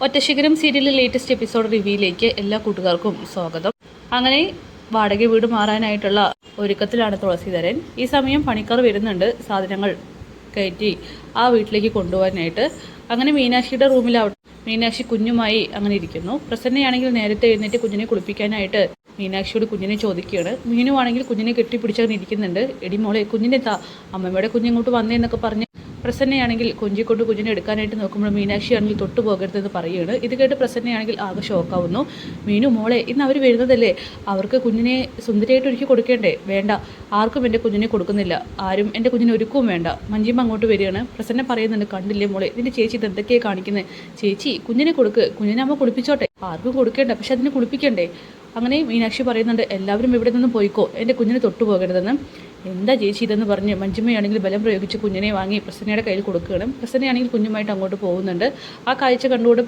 ഒറ്റശിഖരം സീരിയലിലെ latest episode റിവ്യൂയിലേക്ക് എല്ലാ കൂട്ടുകാർക്കും സ്വാഗതം. അങ്ങനെ വാടക വീട് മാറാനായിട്ടുള്ള ഒരുക്കത്തിലാണ് തുളസീധരൻ. ഈ സമയം പണിക്കാർ വരുന്നുണ്ട് സാധനങ്ങൾ കയറ്റി ആ വീട്ടിലേക്ക് കൊണ്ടുപോകാനായിട്ട്. അങ്ങനെ മീനാക്ഷിയുടെ റൂമിലാവട്ടെ മീനാക്ഷി കുഞ്ഞുമായി അങ്ങനെ ഇരിക്കുന്നു. പ്രസന്നയാണെങ്കിൽ നേരത്തെ എഴുന്നേറ്റ് കുഞ്ഞിനെ കുളിപ്പിക്കാനായിട്ട് മീനാക്ഷിയോട് കുഞ്ഞിനെ ചോദിക്കുകയാണ്. മീനുവാണെങ്കിൽ കുഞ്ഞിനെ കെട്ടിപ്പിടിച്ചങ്ങനെ ഇരിക്കുന്നുണ്ട്. എടി മോളെ കുഞ്ഞിനെ താ, അമ്മമ്മയുടെ കുഞ്ഞിങ്ങോട്ട് വന്നേന്നൊക്കെ പറഞ്ഞ് പ്രസന്നയാണെങ്കിൽ കൊഞ്ചിക്കൊണ്ട് കുഞ്ഞിനെ എടുക്കാനായിട്ട് നോക്കുമ്പോൾ മീനാക്ഷിയാണെങ്കിൽ തൊട്ടു പോകരുതെന്ന് പറയുകയാണ്. ഇത് കേട്ട് പ്രസന്നയാണെങ്കിൽ ആകെ ഷോക്കാവുന്നു. മീനു മോളെ ഇന്ന് അവർ വരുന്നതല്ലേ, അവർക്ക് കുഞ്ഞിനെ സുന്ദരിയായിട്ട് ഒരുക്കി കൊടുക്കേണ്ടേ? വേണ്ട, ആർക്കും എൻ്റെ കുഞ്ഞിനെ കൊടുക്കുന്നില്ല, ആരും എൻ്റെ കുഞ്ഞിനെ ഒരുക്കവും വേണ്ട. മഞ്ജിമ അങ്ങോട്ട് വരികയാണ്. പ്രസന്ന പറയുന്നുണ്ട്, കണ്ടില്ലേ മോളെ ഇതിൻ്റെ ചേച്ചി ഇത് എന്തൊക്കെയാണ് കാണിക്കുന്നത്? ചേച്ചി കുഞ്ഞിനെ കൊടുക്ക്, കുഞ്ഞിനെ അമ്മ കുളിപ്പിച്ചോട്ടെ, ആർക്കും കൊടുക്കേണ്ട, പക്ഷെ അതിനെ കുളിപ്പിക്കണ്ടേ? അങ്ങനെ മീനാക്ഷി പറയുന്നുണ്ട്, എല്ലാവരും ഇവിടെ നിന്നും പോയിക്കോ, എൻ്റെ കുഞ്ഞിനെ തൊട്ടു പോകരുതെന്ന്. എന്താ ചേച്ചി ഇതെന്ന് പറഞ്ഞ് മഞ്ജിമയാണെങ്കിൽ ബലം പ്രയോഗിച്ച് കുഞ്ഞിനെ വാങ്ങി പ്രസന്നയുടെ കയ്യിൽ കൊടുക്കുകയാണ്. പ്രസന്നയാണെങ്കിൽ കുഞ്ഞുമായിട്ട് അങ്ങോട്ട് പോകുന്നുണ്ട്. ആ കാഴ്ച കണ്ടുകൊണ്ട്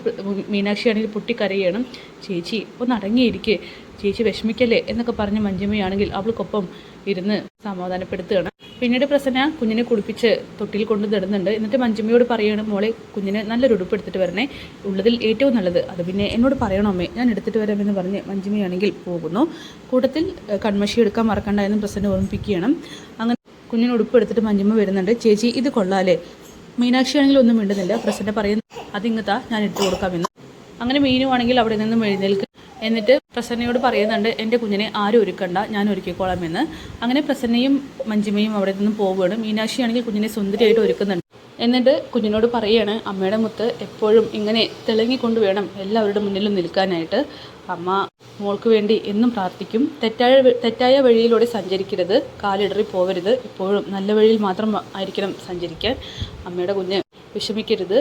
മീനാക്ഷിയാണെങ്കിൽ പൊട്ടിക്കരയണം. ചേച്ചി ഒന്ന് അടങ്ങിയിരിക്കുക, ചേച്ചി വിഷമിക്കല്ലേ എന്നൊക്കെ പറഞ്ഞ് മഞ്ജിമയാണെങ്കിൽ അവൾക്കൊപ്പം ഇരുന്ന് സമാധാനപ്പെടുത്തുകയാണ്. പിന്നീട് പ്രസന്ന കുഞ്ഞിനെ കുളിപ്പിച്ച് തൊട്ടിൽ കൊണ്ട് നടുന്നുണ്ട്. എന്നിട്ട് മഞ്ജിമയോട് പറയുകയാണ്, മോളെ കുഞ്ഞിന് നല്ലൊരു ഉടുപ്പ് എടുത്തിട്ട് വരണേ, ഉള്ളതിൽ ഏറ്റവും നല്ലത്, അത് പിന്നെ എന്നോട് പറയണോ അമ്മേ, ഞാൻ എടുത്തിട്ട് വരാമെന്ന് പറഞ്ഞ് മഞ്ജിമയാണെങ്കിൽ പോകുന്നു. കൂട്ടത്തിൽ കൺമഷി എടുക്കാൻ മറക്കണ്ട എന്ന് പ്രസന്ന ഓർമ്മിപ്പിക്കുകയാണ്. അങ്ങനെ കുഞ്ഞിന് ഉടുപ്പ് എടുത്തിട്ട് മഞ്ജിമ വരുന്നുണ്ട്. ചേച്ചി ഇത് കൊള്ളാലേ? മീനാക്ഷിയാണെങ്കിൽ ഒന്നും മിണ്ടുന്നില്ല. പ്രസന്ന പറയുന്നു, അതിങ്ങത്താ, ഞാൻ ഇട്ട് കൊടുക്കാമെന്ന്. അങ്ങനെ മീനുവാണെങ്കിൽ അവിടെ നിന്നും എഴുന്നേൽക്കും. എന്നിട്ട് പ്രസന്നയോട് പറയുന്നുണ്ട്, എൻ്റെ കുഞ്ഞിനെ ആരും ഒരുക്കണ്ട, ഞാൻ ഒരുക്കിക്കോളാം എന്ന്. അങ്ങനെ പ്രസന്നയും മഞ്ജിമയും അവിടെ നിന്നും പോവുകയാണ്. മീനാക്ഷിയാണെങ്കിൽ കുഞ്ഞിനെ സുന്ദരിയായിട്ട് ഒരുക്കുന്നുണ്ട്. എന്നിട്ട് കുഞ്ഞിനോട് പറയുകയാണ്, അമ്മയുടെ മുത്ത് എപ്പോഴും ഇങ്ങനെ തിളങ്ങിക്കൊണ്ട് വേണം എല്ലാവരുടെ മുന്നിലും നിൽക്കാനായിട്ട്. അമ്മ മോൾക്ക് വേണ്ടി എന്നും പ്രാർത്ഥിക്കും. തെറ്റായ വഴിയിലൂടെ സഞ്ചരിക്കരുത്, കാലിടറി പോവരുത്, എപ്പോഴും നല്ല വഴിയിൽ മാത്രം ആയിരിക്കണം സഞ്ചരിക്കാൻ. അമ്മയുടെ കുഞ്ഞ് വിഷമിക്കരുത്,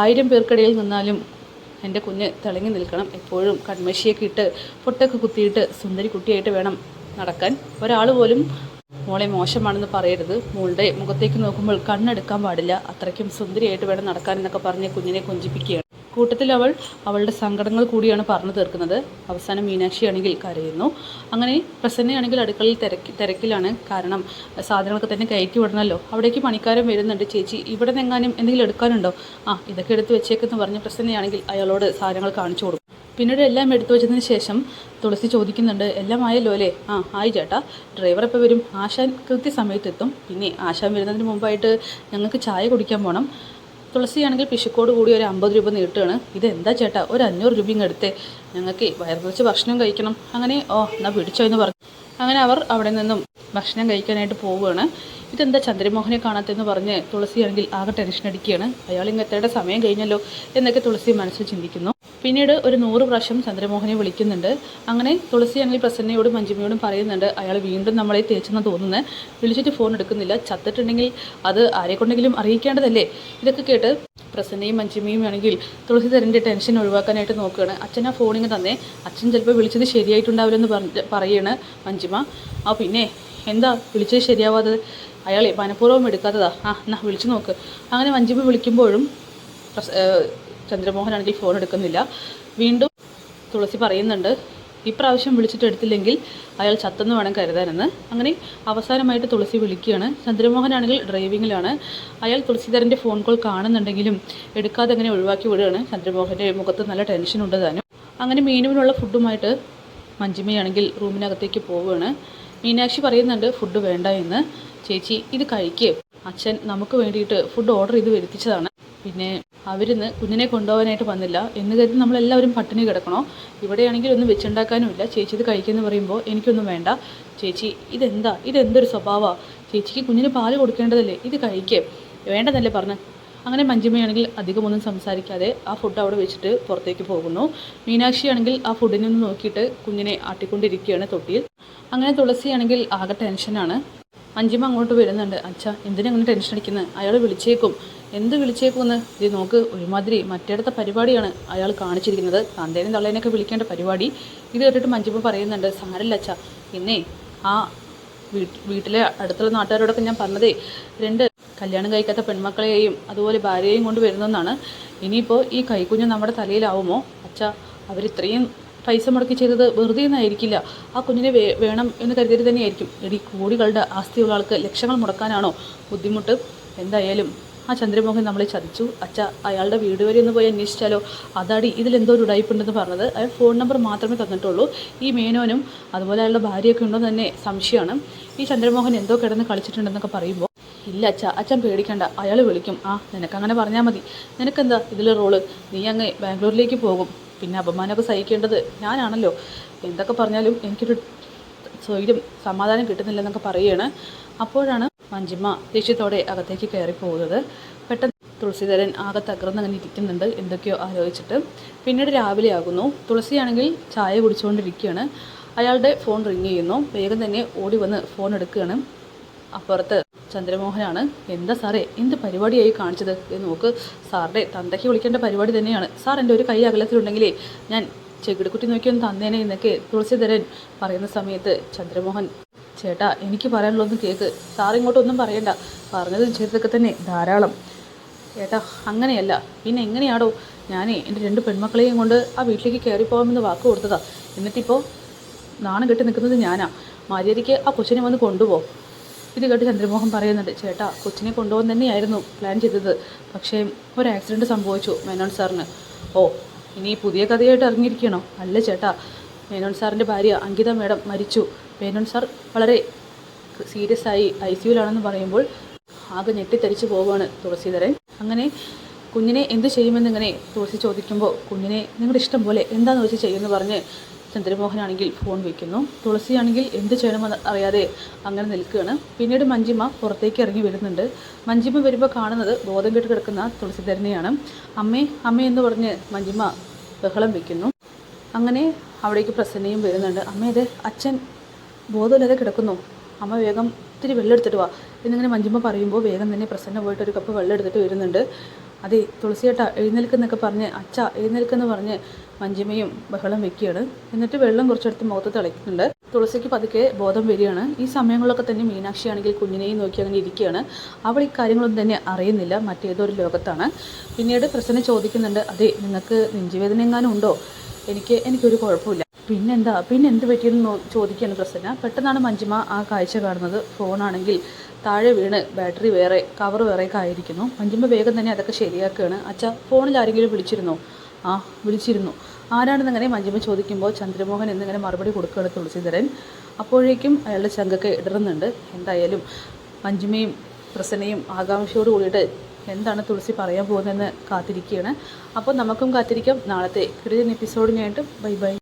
1000 പേർക്കിടയിൽ നിന്നാലും എൻ്റെ കുഞ്ഞ് തിളങ്ങി നിൽക്കണം, എപ്പോഴും കൺമഷിയൊക്കെ ഇട്ട് പൊട്ടൊക്കെ കുത്തിയിട്ട് സുന്ദരി കുട്ടിയായിട്ട് വേണം നടക്കാൻ. ഒരാൾ പോലും മോളെ മോശമാണെന്ന് പറയരുത്, മോളുടെ മുഖത്തേക്ക് നോക്കുമ്പോൾ കണ്ണെടുക്കാൻ പാടില്ല, അത്രയ്ക്കും സുന്ദരിയായിട്ട് വേണം നടക്കാൻ എന്നൊക്കെ പറഞ്ഞ് കുഞ്ഞിനെ കൊഞ്ചിപ്പിക്കുകയാണ്. കൂട്ടത്തിൽ അവളുടെ സങ്കടങ്ങൾ കൂടിയാണ് പറഞ്ഞു തീർക്കുന്നത്. അവസാനം മീനാക്ഷിയാണെങ്കിൽ കരയുന്നു. അങ്ങനെ പ്രസന്നയാണെങ്കിൽ അടുക്കളയിൽ തിരക്കിലാണ്. കാരണം സാധനങ്ങളൊക്കെ തന്നെ കയറ്റി വിടണമല്ലോ. അവിടേക്ക് പണിക്കാരൻ വരുന്നുണ്ട്. ചേച്ചി ഇവിടെ നിന്നെങ്ങാനും എന്തെങ്കിലും എടുക്കാനുണ്ടോ? ഇതൊക്കെ എടുത്ത് വെച്ചേക്കെന്ന് പറഞ്ഞ് പ്രസന്നയാണെങ്കിൽ അയാളോട് സാധനങ്ങൾ കാണിച്ചു കൊടുക്കും. പിന്നീട് എല്ലാം എടുത്തു വെച്ചതിന് ശേഷം തുളസി ചോദിക്കുന്നുണ്ട്, എല്ലാം ആയല്ലോ അല്ലേ? ആയി ചേട്ടാ, ഡ്രൈവർ എപ്പോൾ വരും? ആശാൻ കൃത്യസമയത്തെത്തും. പിന്നെ ആശാൻ വരുന്നതിന് മുമ്പായിട്ട് ഞങ്ങൾക്ക് ചായ കുടിക്കാൻ പോകണം. തുളസിയാണെങ്കിൽ പിശുക്കോട് കൂടി ഒരു 50 രൂപ നീട്ടുകയാണ്. ഇതെന്താ ചേട്ടാ, ഒരു 500 രൂപയും എടുത്തേ, ഞങ്ങൾക്ക് വയർ നിറച്ച് ഭക്ഷണം കഴിക്കണം. അങ്ങനെ എന്നാൽ പിടിച്ചോ എന്ന് പറഞ്ഞു. അങ്ങനെ അവർ അവിടെ നിന്നും ഭക്ഷണം കഴിക്കാനായിട്ട് പോവുകയാണ്. ഇതെന്താ ചന്ദ്രമോഹനെ കാണാത്തെന്ന് പറഞ്ഞ് തുളസിയാണെങ്കിൽ ആകെ ടെൻഷൻ അടിക്കുകയാണ്. അയാൾ ഇങ്ങെത്തേടെ സമയം കഴിഞ്ഞല്ലോ എന്നൊക്കെ തുളസി മനസ്സിൽ ചിന്തിക്കുന്നു. പിന്നീട് ഒരു 100 പ്രാവശ്യം ചന്ദ്രമോഹനെ വിളിക്കുന്നുണ്ട്. അങ്ങനെ തുളസിയാണെങ്കിൽ പ്രസന്നയോടും മഞ്ജിമയോടും പറയുന്നുണ്ട്, അയാൾ വീണ്ടും നമ്മളെ തേച്ചെന്ന് തോന്നുന്നത്, വിളിച്ചിട്ട് ഫോൺ എടുക്കുന്നില്ല, ചത്തിട്ടുണ്ടെങ്കിൽ അത് ആരെക്കൊണ്ടെങ്കിലും അറിയിക്കേണ്ടതല്ലേ. ഇതൊക്കെ കേട്ട് പ്രസന്നയും മഞ്ജിമയും ആണെങ്കിൽ തുളസീധരൻ്റെ ടെൻഷൻ ഒഴിവാക്കാനായിട്ട് നോക്കുകയാണ്. അച്ഛൻ ആ ഫോണിങ് തന്നെ, അച്ഛൻ ചിലപ്പോൾ വിളിച്ചത് ശരിയായിട്ടുണ്ടാവില്ലെന്ന് പറയാണ് മഞ്ജിമ. പിന്നെ എന്താ വിളിച്ചത് ശരിയാവാത്തത്? അയാളെ മനഃപൂർവ്വം എടുക്കാത്തതാ. എന്നാ വിളിച്ചു നോക്ക്. അങ്ങനെ മഞ്ജിമ വിളിക്കുമ്പോഴും ചന്ദ്രമോഹനാണെങ്കിൽ ഫോൺ എടുക്കുന്നില്ല. വീണ്ടും തുളസി പറയുന്നുണ്ട്, ഇപ്രാവശ്യം വിളിച്ചിട്ട് എടുത്തില്ലെങ്കിൽ അയാൾ ചത്തെന്ന് വേണം കരുതാനെന്ന്. അങ്ങനെ അവസാനമായിട്ട് തുളസി വിളിക്കുകയാണ്. ചന്ദ്രമോഹനാണെങ്കിൽ ഡ്രൈവിങ്ങിലാണ്. അയാൾ തുളസീധരൻ്റെ ഫോൺ കോൾ കാണുന്നുണ്ടെങ്കിലും എടുക്കാതെ അങ്ങനെ ഒഴിവാക്കി വിടുകയാണ്. ചന്ദ്രമോഹൻ്റെ മുഖത്ത് നല്ല ടെൻഷനുണ്ട് താനും. അങ്ങനെ മീനുവിനുള്ള ഫുഡുമായിട്ട് മഞ്ജിമയാണെങ്കിൽ റൂമിനകത്തേക്ക് പോവുകയാണ്. മീനാക്ഷി പറയുന്നുണ്ട്, ഫുഡ് വേണ്ട എന്ന്. ചേച്ചി ഇത് കഴിക്കുക, അച്ഛൻ നമുക്ക് വേണ്ടിയിട്ട് ഫുഡ് ഓർഡർ ചെയ്ത് വരുത്തിച്ചതാണ്, പിന്നെ അവരിന്ന് കുഞ്ഞിനെ കൊണ്ടുപോകാനായിട്ട് വന്നില്ല എന്ന് കരുതി നമ്മളെല്ലാവരും പട്ടിണി കിടക്കണോ? ഇവിടെയാണെങ്കിൽ ഒന്നും വെച്ചുണ്ടാക്കാനുമില്ല, ചേച്ചി ഇത് കഴിക്കുമെന്ന് പറയുമ്പോൾ എനിക്കൊന്നും വേണ്ട. ചേച്ചി ഇതെന്തൊരു സ്വഭാവമാണ്? ചേച്ചിക്ക് കുഞ്ഞിന് പാല് കൊടുക്കേണ്ടതല്ലേ, ഇത് കഴിക്കുക, വേണ്ടതല്ലേ പറഞ്ഞ്. അങ്ങനെ മഞ്ജിമയാണെങ്കിൽ അധികമൊന്നും സംസാരിക്കാതെ ആ ഫുഡ് അവിടെ വെച്ചിട്ട് പുറത്തേക്ക് പോകുന്നു. മീനാക്ഷിയാണെങ്കിൽ ആ ഫുഡിനൊന്ന് നോക്കിയിട്ട് കുഞ്ഞിനെ ആട്ടിക്കൊണ്ടിരിക്കുകയാണ് തൊട്ടിയിൽ. അങ്ങനെ തുളസിയാണെങ്കിൽ ആകെ ടെൻഷനാണ്. മഞ്ജിമ അങ്ങോട്ട് വരുന്നുണ്ട്. അച്ഛാ എന്തിനങ്ങനെ ടെൻഷൻ അടിക്കുന്നത്? അയാൾ വിളിച്ചേക്കും. എന്ത് വിളിച്ചേക്കുമെന്ന്? ഇത് നോക്ക്, ഒരുമാതിരി മറ്റേടത്ത പരിപാടിയാണ് അയാൾ കാണിച്ചിരിക്കുന്നത്, തന്തേനും തള്ളേനൊക്കെ വിളിക്കേണ്ട പരിപാടി. ഇത് കേട്ടിട്ട് മഞ്ജിമ പറയുന്നുണ്ട്, സാരല്ല അച്ഛാ, ഇന്നേ ആ വീട്ടിലെ അടുത്തുള്ള നാട്ടുകാരോടൊക്കെ ഞാൻ പറഞ്ഞതേ 2 കല്യാണം കഴിക്കാത്ത പെൺമക്കളെയും അതുപോലെ ഭാര്യയെയും കൊണ്ട് വരുന്നതെന്നാണ്. ഇനിയിപ്പോൾ ഈ കൈക്കുഞ്ഞ് നമ്മുടെ തലയിലാവുമോ? അച്ഛാ, അവരിത്രയും പൈസ മുടക്കി ചെയ്തത് വെറുതെ ഒന്നായിരിക്കില്ല, ആ കുഞ്ഞിനെ വേണം എന്ന് കരുതിയിട്ട് തന്നെയായിരിക്കും. കോടികളുടെ ആസ്തിയുള്ള ആൾക്ക് ലക്ഷങ്ങൾ മുടക്കാനാണോ ബുദ്ധിമുട്ട്? എന്തായാലും ആ ചന്ദ്രമോഹൻ നമ്മളെ ചതിച്ചു അച്ഛ, അയാളുടെ വീട് വരെ ഒന്ന് പോയി അന്വേഷിച്ചാലോ, അതാടി ഇതിലെന്തോ ഒരു ഉടായ്പുണ്ടെന്ന് പറഞ്ഞത്. അയാൾ ഫോൺ നമ്പർ മാത്രമേ തന്നിട്ടുള്ളൂ. ഈ മേനോനും അതുപോലെ അയാളുടെ ഭാര്യയൊക്കെ ഉണ്ടോ എന്ന് തന്നെ സംശയമാണ്. ഈ ചന്ദ്രമോഹൻ എന്തോ കിടന്ന് കളിച്ചിട്ടുണ്ടെന്നൊക്കെ പറയുമ്പോൾ, ഇല്ല അച്ഛ, അച്ഛൻ പേടിക്കണ്ട, അയാൾ വിളിക്കും. ആ നിനക്കങ്ങനെ പറഞ്ഞാൽ മതി, നിനക്കെന്താ ഇതിൽ റോള്, നീ അങ്ങ് ബാംഗ്ലൂരിലേക്ക് പോകും, പിന്നെ അപമാനമൊക്കെ സഹിക്കേണ്ടത് ഞാനാണല്ലോ. എന്തൊക്കെ പറഞ്ഞാലും എനിക്കൊരു സ്വൈര്യം സമാധാനം കിട്ടുന്നില്ലെന്നൊക്കെ പറയുകയാണ്. അപ്പോഴാണ് മഞ്ജിമ ദേഷ്യത്തോടെ അകത്തേക്ക് കയറി പോകുന്നത്. പെട്ടെന്ന് തുളസീധരൻ ആകെ തകർന്നങ്ങനെ ഇരിക്കുന്നുണ്ട്, എന്തൊക്കെയോ ആലോചിച്ചിട്ട്. പിന്നീട് രാവിലെ ആകുന്നു. തുളസിയാണെങ്കിൽ ചായ കുടിച്ചുകൊണ്ടിരിക്കുകയാണ്. അയാളുടെ ഫോൺ റിങ് ചെയ്യുന്നു. വേഗം തന്നെ ഓടി വന്ന് ഫോൺ എടുക്കുകയാണ്. അപ്പുറത്ത് ചന്ദ്രമോഹനാണ്. എന്താ സാറേ, എന്ത് പരിപാടിയായി കാണിച്ചത് എന്ന് നോക്ക്, സാറിൻ്റെ തന്തയ്ക്ക് വിളിക്കേണ്ട പരിപാടി തന്നെയാണ്. സാർ എൻ്റെ ഒരു കൈ അകലത്തിലുണ്ടെങ്കിലേ ഞാൻ ചെകിടുക്കുട്ടി നോക്കിയൊന്ന് തന്നേനെ എന്നൊക്കെ തുളസീധരൻ പറയുന്ന സമയത്ത് ചന്ദ്രമോഹൻ, ചേട്ടാ എനിക്ക് പറയാനുള്ളതൊന്നും കേൾക്ക്, സാർ ഇങ്ങോട്ടൊന്നും പറയണ്ട, പറഞ്ഞതും ചെയ്തതൊക്കെ തന്നെ ധാരാളം. ചേട്ടാ അങ്ങനെയല്ല, പിന്നെ എങ്ങനെയാണോ ഞാനേ എൻ്റെ 2 പെൺമക്കളെയും കൊണ്ട് ആ വീട്ടിലേക്ക് കയറിപ്പോകാമെന്ന് വാക്ക് കൊടുത്തതാ. എന്നിട്ടിപ്പോൾ നാണം കെട്ടി നിൽക്കുന്നത് ഞാനാ. മര്യാദയ്ക്ക് ആ കൊച്ചിനെ വന്ന് കൊണ്ടുപോകും. ഇത് കേട്ട് ചന്ദ്രമോഹൻ പറയുന്നുണ്ട്, ചേട്ടാ കൊച്ചിനെ കൊണ്ടുപോകാൻ തന്നെയായിരുന്നു പ്ലാൻ ചെയ്തത്, പക്ഷേ ഒരു ആക്സിഡൻറ്റ് സംഭവിച്ചു മേനോൻ സാറിന്. ഓ, ഇനി പുതിയ കഥയായിട്ട് ഇറങ്ങിയിരിക്കണോ? അല്ല ചേട്ടാ, മേനോൻ സാറിൻ്റെ ഭാര്യ അങ്കിത മേഡം മരിച്ചു. മേനോൻ സാർ വളരെ സീരിയസ് ആയി ICUവിലാണെന്ന് പറയുമ്പോൾ ആകെ ഞെട്ടിത്തരിച്ചു പോവുകയാണ് തുളസീധരൻ. അങ്ങനെ കുഞ്ഞിനെ എന്ത് ചെയ്യുമെന്നിങ്ങനെ തുളസി ചോദിക്കുമ്പോൾ, കുഞ്ഞിനെ നിങ്ങളുടെ ഇഷ്ടം പോലെ എന്താണെന്ന് വെച്ച് ചെയ്യുമെന്ന് പറഞ്ഞ് ചന്ദ്രമോഹനാണെങ്കിൽ ഫോൺ വയ്ക്കുന്നു. തുളസിയാണെങ്കിൽ എന്ത് ചെയ്യണമെന്ന് അറിയാതെ അങ്ങനെ നിൽക്കുകയാണ്. പിന്നീട് മഞ്ജിമ പുറത്തേക്ക് ഇറങ്ങി വരുന്നുണ്ട്. മഞ്ജിമ വരുമ്പോൾ കാണുന്നത് ബോധം കെട്ട് കിടക്കുന്ന തുളസീധരനെയാണ്. അമ്മേ അമ്മേ എന്ന് പറഞ്ഞ് മഞ്ജിമ ബഹളം വയ്ക്കുന്നു. അങ്ങനെ അവിടേക്ക് പ്രസന്നയും വരുന്നുണ്ട്. അമ്മേ, ഇത് അച്ഛൻ ബോധമില്ലാതെ കിടക്കുന്നു, അമ്മ വേഗം ഇത്തിരി വെള്ളം എടുത്തിട്ട് വാ എന്നിങ്ങനെ മഞ്ജിമ പറയുമ്പോൾ വേഗം തന്നെ പ്രസന്ന പോയിട്ട് ഒരു കപ്പ് വെള്ളം എടുത്തിട്ട് വരുന്നുണ്ട്. അതെ തുളസിയേട്ടാ എഴുന്നേൽക്കെന്നൊക്കെ പറഞ്ഞ്, അച്ഛ എഴുന്നേൽക്കെന്ന് പറഞ്ഞ് മഞ്ജിമയും ബഹളം വെക്കുകയാണ്. എന്നിട്ട് വെള്ളം കുറച്ചെടുത്ത് മുഖത്ത് തിളയ്ക്കുന്നുണ്ട്. തുളസിക്ക് പതുക്കെ ബോധം വരികയാണ്. ഈ സമയങ്ങളിലൊക്കെ തന്നെ മീനാക്ഷിയാണെങ്കിൽ കുഞ്ഞിനെയും നോക്കി അങ്ങനെ ഇരിക്കുകയാണ്. അവൾ ഈ കാര്യങ്ങളൊന്നും തന്നെ അറിയുന്നില്ല, മറ്റേതൊരു ലോകത്താണ്. പിന്നീട് പ്രസന്ന ചോദിക്കുന്നുണ്ട്, അതെ നിങ്ങൾക്ക് നെഞ്ചുവേദന എങ്ങാനും ഉണ്ടോ? എനിക്കൊരു കുഴപ്പമില്ല. പിന്നെ എന്ത് പറ്റിയെന്ന് ചോദിക്കുകയാണ് പ്രസന്ന. പെട്ടെന്നാണ് മഞ്ജിമ ആ കാഴ്ച കാണുന്നത്. ഫോണാണെങ്കിൽ താഴെ വീണ് ബാറ്ററി വേറെ കവർ വേറെയൊക്കെ ആയിരിക്കുന്നു. മഞ്ജിമ വേഗം തന്നെ അതൊക്കെ ശരിയാക്കുകയാണ്. അച്ഛാ ഫോണിൽ ആരെങ്കിലും വിളിച്ചിരുന്നോ? ആ വിളിച്ചിരുന്നു. ആരാണെന്നങ്ങനെ മഞ്ജിമ ചോദിക്കുമ്പോൾ ചന്ദ്രമോഹൻ എന്നിങ്ങനെ മറുപടി കൊടുക്കുകയാണ് തുളസീധരൻ. അപ്പോഴേക്കും അയാളുടെ ചങ്കൊക്കെ ഇടറുന്നുണ്ട്. എന്തായാലും മഞ്ജിമയും പ്രസന്നയും ആകാംക്ഷയോട് കൂടിയിട്ട് എന്താണ് തുളസി പറയാൻ പോകുന്നതെന്ന് കാത്തിരിക്കുകയാണ്. അപ്പോൾ നമുക്കും കാത്തിരിക്കാം നാളത്തെ കിടിലൻ എപ്പിസോഡിനായിട്ട്. Bye bye.